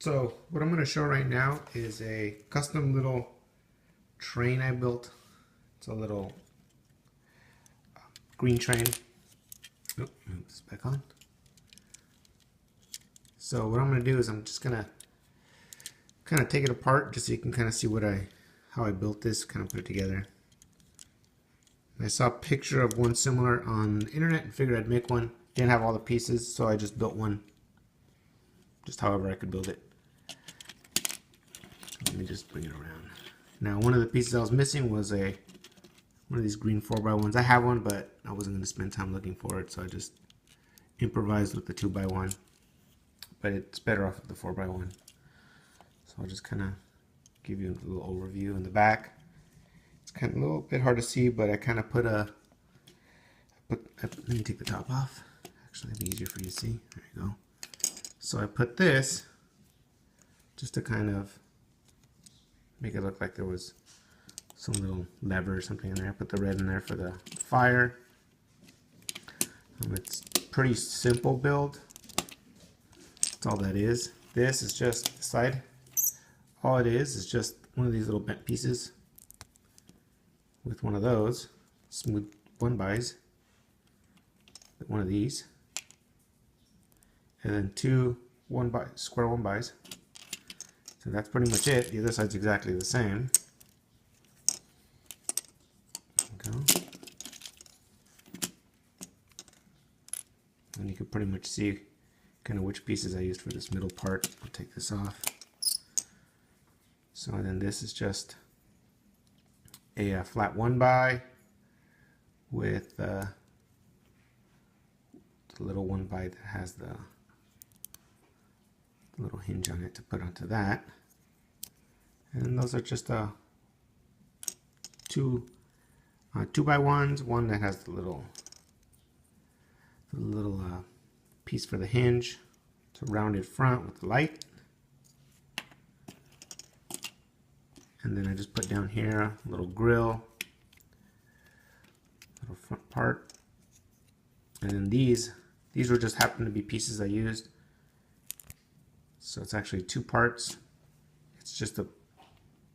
So what I'm going to show right now is a custom little train I built. It's a little green train. Oh, move this back on. So what I'm going to do is I'm just going to kind of take it apart just so you can kind of see how I built this, kind of put it together. I saw a picture of one similar on the internet and figured I'd make one. Didn't have all the pieces, so I just built one just however I could build it. Let me just bring it around. Now, one of the pieces I was missing was one of these green 4x1s. I have one, but I wasn't going to spend time looking for it, so I just improvised with the 2x1. But it's better off with the 4x1. So I'll just kind of give you a little overview in the back. It's kind of a little bit hard to see, but I kind of let me take the top off. Actually, it'd be easier for you to see. There you go. So I put this just to kind of make it look like there was some little lever or something in there. I put the red in there for the fire. It's pretty simple build. That's all that is. This is just the side. All it is just one of these little bent pieces with one of those smooth 1x, one of these, and then two square 1x. So that's pretty much it. The other side's exactly the same. There we go. And you can pretty much see kind of which pieces I used for this middle part. I'll take this off. So then this is just a flat 1x with the little 1x that has the little hinge on it to put onto that. And those are just two 2x1s, one that has the little piece for the hinge. It's a rounded front with the light. And then I just put down here a little grill, little front part. And then these were just happened to be pieces I used. So it's actually two parts. It's just a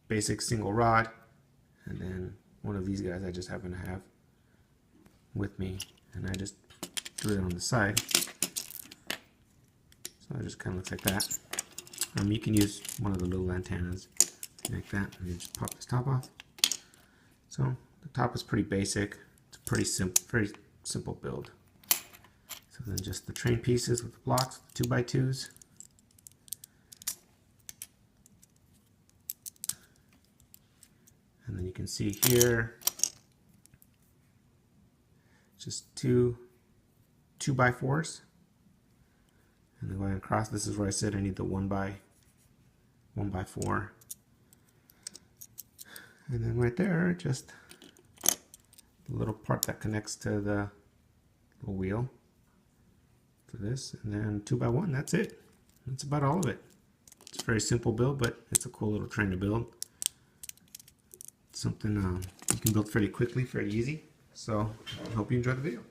basic single rod, and then one of these guys I just happen to have with me, and I just threw it on the side. So it just kind of looks like that. You can use one of the little antennas like that, and you just pop this top off. So the top is pretty basic. It's a very simple build. So then just the train pieces with the blocks, the 2x2s. And then you can see here, just two 2x4s. And then going across, this is where I said I need the 1x4. And then right there, just the little part that connects to the little wheel for this. And then 2x1, that's it. That's about all of it. It's a very simple build, but it's a cool little train to build. Something you can build fairly quickly, fairly easy. So I hope you enjoyed the video.